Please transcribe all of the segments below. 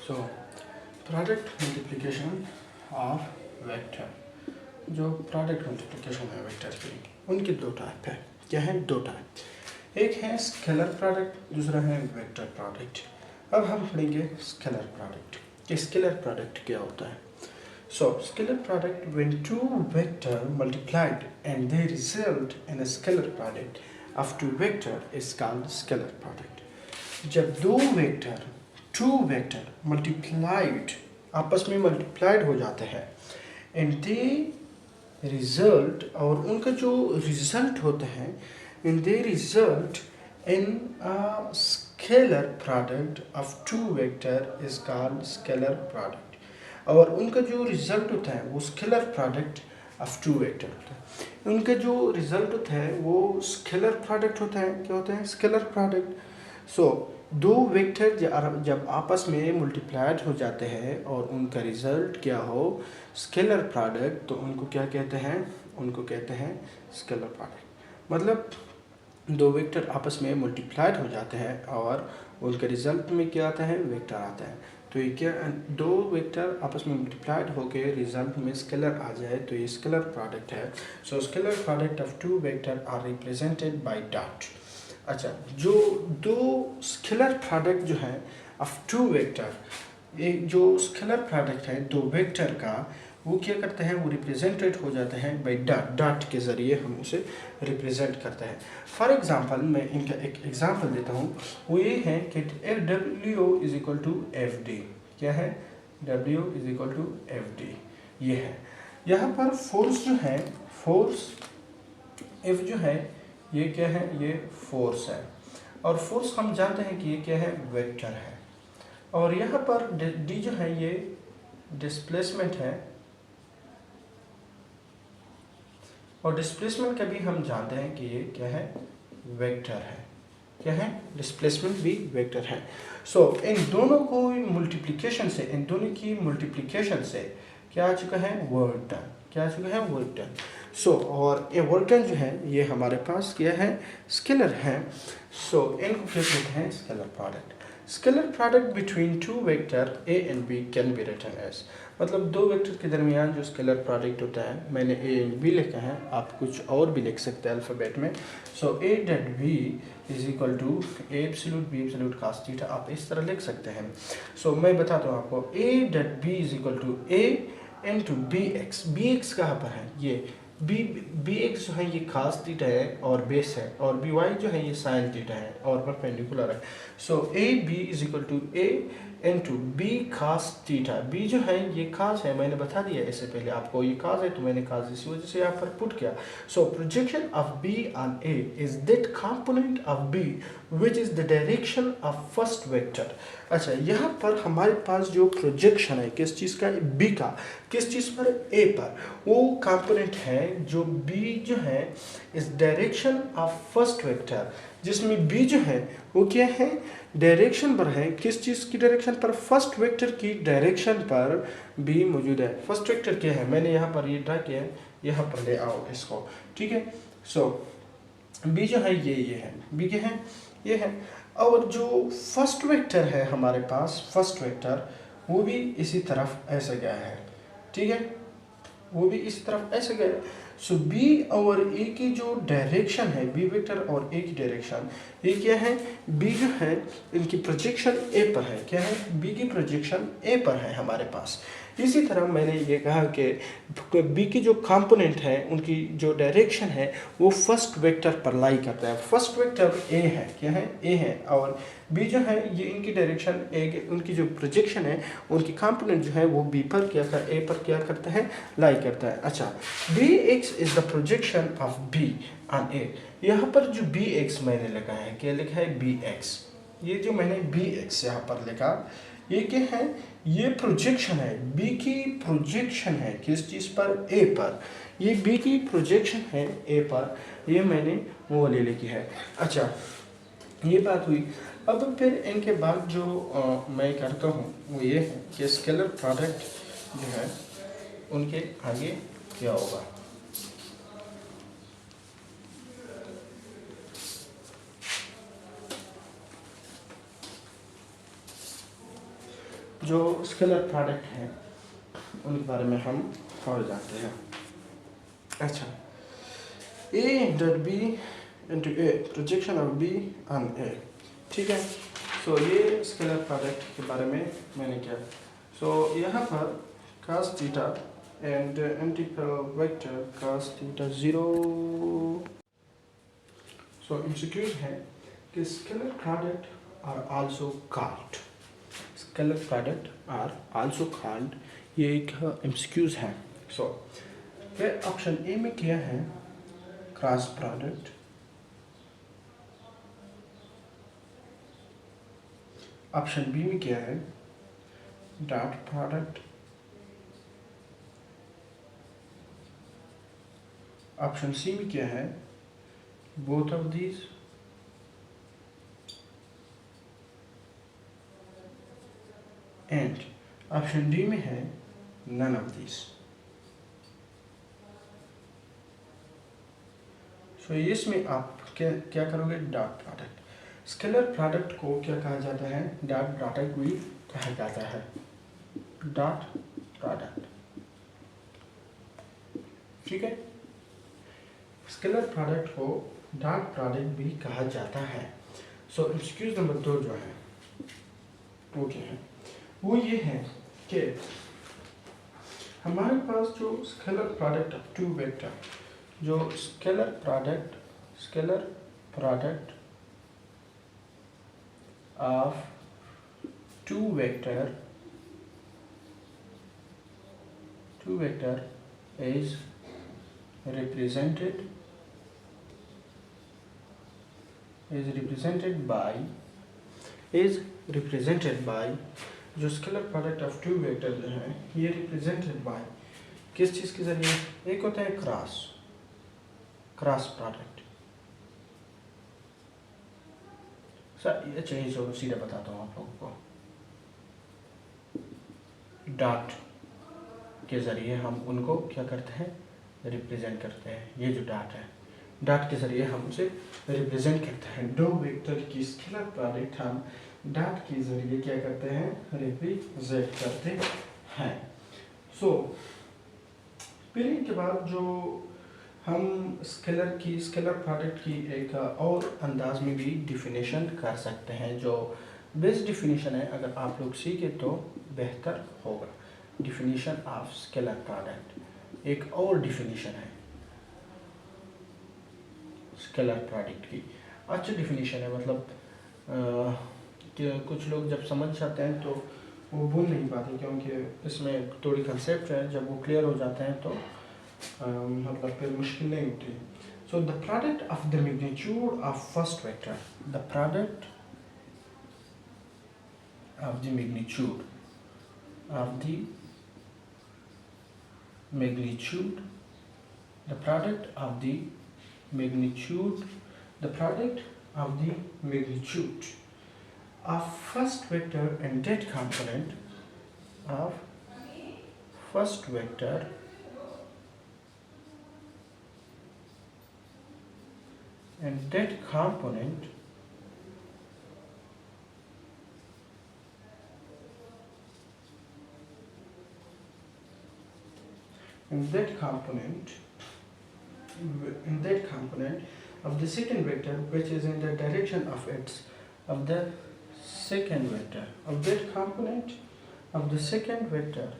So product multiplication of vector, जो product multiplication है vector की, उनके दो टाइप है। क्या है? दो टाइप। एक है स्केलर प्रोडक्ट, दूसरा है वेक्टर प्रोडक्ट। अब हम पढ़ेंगे स्केलर प्रोडक्ट कि स्केलर प्रोडक्ट क्या होता है। So, scalar product, when two vector multiplied and they result in a scalar product of two vector is called scalar product. जब दो वेक्टर मल्टीप्लाइड आपस में मल्टीप्लाइड हो जाते हैं एंड दे रिजल्ट, और उनका जो रिजल्ट होता है and the result in a scalar product of two vector is called scalar product. और उनका जो रिजल्ट होता है वो scalar product of two vector होता है। उनका जो रिजल्ट होता है वो स्केलर प्रोडक्ट होता है। क्या होता है? Scalar product. सो दो वेक्टर जब आपस में मल्टीप्लाइड हो जाते हैं और उनका रिजल्ट क्या हो स्केलर प्रोडक्ट, तो उनको क्या कहते हैं? उनको कहते हैं स्केलर प्रोडक्ट। मतलब दो वेक्टर आपस में मल्टीप्लाइड हो जाते हैं और उनके रिजल्ट में क्या आता है? वेक्टर आता है। तो ये क्या, दो वेक्टर आपस में मल्टीप्लाइड होकर रिजल्ट में स्केलर आ जाए तो ये स्केलर प्रोडक्ट है। So scalar product of two vector are represented by dot. अच्छा, जो दो स्केलर प्रोडक्ट जो है ऑफ टू वेक्टर, एक जो स्केलर प्रोडक्ट है दो वेक्टर का, वो क्या करते हैं? वो रिप्रेजेंटेड हो जाते हैं बाय डॉट। डॉट के ज़रिए हम उसे रिप्रेजेंट करते हैं। फॉर एग्जांपल मैं इनका एक एग्जांपल देता हूँ। वो ये है कि F W is equal to F D. क्या है? W is equal to F D. ये है। यहाँ पर फोर्स जो है, फोर्स एफ जो है ये क्या है? ये फोर्स है। और फोर्स हम जानते हैं कि ये क्या है? वेक्टर है। और यहाँ पर डी जो है ये डिस्प्लेसमेंट है, और डिस्प्लेसमेंट का भी हम जानते हैं कि ये क्या है? वेक्टर है। क्या है? डिस्प्लेसमेंट भी वेक्टर है। सो इन दोनों को मल्टीप्लिकेशन से, इन दोनों की मल्टीप्लिकेशन से क्या आ चुका है? Work done. क्या आ चुका है? Work done. सो और ये वर्क डन जो है ये हमारे पास क्या है? स्केलर है। सो इनको क्या कहते हैं? Scalar product. Scalar product between two vector A and B can be written as, मतलब दो वेक्टर के दरमियान जो स्केलर प्रोडक्ट होता है, मैंने ए एंड बी लिखा है, आप कुछ और भी लिख सकते हैं अल्फ़ाबेट में। So A dot B is equal to A absolute B absolute cos theta, आप इस तरह लिख सकते हैं। सो मैं बताता हूँ आपको, A dot B is equal to A into B x. B x कहाँ पर है? ये बी एक्स जो है ये cos थीटा है और बेस है, और बी वाई जो है ये sin थीटा है और परपेंडिकुलर है। So A B is equal to A into B cos theta. B जो है ये cos है, मैंने बता दिया इससे पहले आपको, ये cos है तो मैंने cos इसी वजह से यहाँ पर पुट किया। So projection of B on A is that component of B which is the direction of first vector. अच्छा, यहाँ पर हमारे पास जो प्रोजेक्शन है किस चीज़ का? बी का। किस चीज़ पर? ए पर। वो कंपोनेंट है जो बी जो है इस डायरेक्शन ऑफ फर्स्ट वेक्टर, जिसमें बी जो है वो क्या है? डायरेक्शन पर है। किस चीज़ की डायरेक्शन पर? फर्स्ट वेक्टर की डायरेक्शन पर बी मौजूद है। फर्स्ट वेक्टर क्या है? मैंने यहाँ पर ये ड्रा किया है, यहाँ पर ले आओ इसको। ठीक है। सो बी जो है ये है। बी क्या है? ये है। और जो फर्स्ट वेक्टर है हमारे पास, फर्स्ट वेक्टर वो भी इसी तरफ ऐसे गया है। ठीक है, वो भी इस तरफ ऐसे गया। सो बी और ए की जो डायरेक्शन है, बी वेक्टर और ए की डायरेक्शन, ये क्या है? बी जो है इनकी प्रोजेक्शन ए पर है। क्या है? बी की प्रोजेक्शन ए पर है हमारे पास। इसी तरह मैंने ये कहा कि बी की जो कंपोनेंट है उनकी जो डायरेक्शन है वो फर्स्ट वेक्टर पर लाई करता है। फर्स्ट वेक्टर ए है। क्या है? ए है। और बी जो है ये इनकी डायरेक्शन ए, उनकी जो प्रोजेक्शन है उनकी कंपोनेंट जो है वो बी पर क्या कर, ए पर क्या करता है? लाई करता है। अच्छा, B X is the projection of B on A. यहाँ पर जो बी एक्स मैंने लिखा है, क्या लिखा है? B x. ये जो मैंने बी एक्स यहाँ पर लिखा, ये क्या है? ये प्रोजेक्शन है। बी की प्रोजेक्शन है किस चीज़ पर? ए पर। ये बी की प्रोजेक्शन है ए पर, ये मैंने वो वाली लिखी है। अच्छा, ये बात हुई। अब फिर इनके बाद जो मैं करता हूँ वो ये है कि स्केलर प्रोडक्ट जो है उनके आगे क्या होगा। जो स्केलर प्रोडक्ट हैं उनके बारे में हम और जानते हैं। अच्छा, A dot B into A, projection of B on A, ठीक है। सो ये स्केलर प्रोडक्ट के बारे में मैंने किया। सो यहाँ पर cos theta and integral vector cos theta 0। So MCQs है कि scalar product are also called, scalar product are also called, ये एक एमसीक्यूज है। सो फिर ऑप्शन ए में क्या है, क्रॉस प्रोडक्ट, ऑप्शन बी में क्या है, डॉट प्रोडक्ट, ऑप्शन सी में क्या है, both of these, and option D में है नन ऑफ दीज। सो इसमें आप क्या करोगे, डॉट प्रोडक्ट। स्केलर प्रोडक्ट को क्या कहा जाता है, डॉट प्रोडक्ट भी कहा जाता है, डॉट प्रोडक्ट, ठीक है। Scalar product co dot product भी कहा जाता है। सो एक्सक्यूज नंबर 2 जो है वो क्या है, वो ये है कि हमारे पास जो scalar product of two vector, जो scalar product of two vector is represented by जो scalar product of two vector जो है ये रिप्रेजेंटेड बाय किस चीज़ के जरिए, एक होता है क्रॉस प्रोडक्ट। सर ये चाहिए जो सीधे बताता हूँ आप लोगों को, डॉट के ज़रिए हम उनको क्या करते हैं, रिप्रेजेंट करते हैं। ये जो डॉट है, डॉट के ज़रिए हम उसे रिप्रेजेंट करते हैं। दो वेक्टर की स्केलर प्रोडक्ट हम डॉट के ज़रिए क्या करते हैं, रिप्रेजेंट करते हैं। सो फिर इनके बाद जो हम स्केलर प्रोडक्ट की एक और अंदाज में भी डिफिनेशन कर सकते हैं, जो बेस्ट डिफिनेशन है, अगर आप लोग सीखे तो बेहतर होगा। डिफिनेशन ऑफ स्केलर प्रोडक्ट एक और डिफिनेशन है स्केलर प्रोडक्ट की, अच्छी डिफिनेशन है। मतलब कि कुछ लोग जब समझ जाते हैं तो वो भूल नहीं पाते, क्योंकि इसमें थोड़ी कंसेप्ट है, जब वो क्लियर हो जाते हैं तो मतलब फिर मुश्किल नहीं होती। So the product of the magnitude of first vector, the product of the magnitude the product of the magnitude of first vector and that component of first vector and that component in that component of the second vector which is in the direction of the second vector of that component of the second vector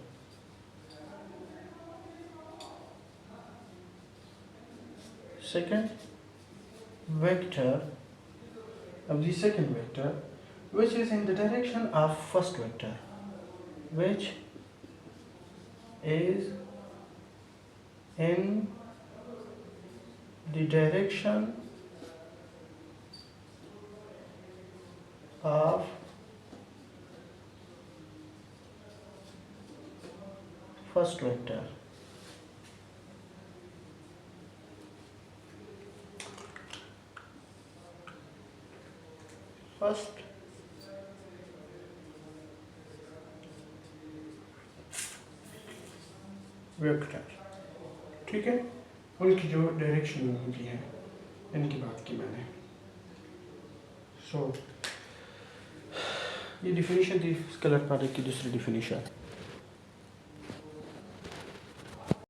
of the second vector which is in the direction of first vector, which is in the direction of first vector. First vector, ठीक है, उनकी जो direction होती है, इनकी बात की मैंने। सो ये डिफिनीशन थी स्केलर पैरेलल की दूसरी डिफिनीशन।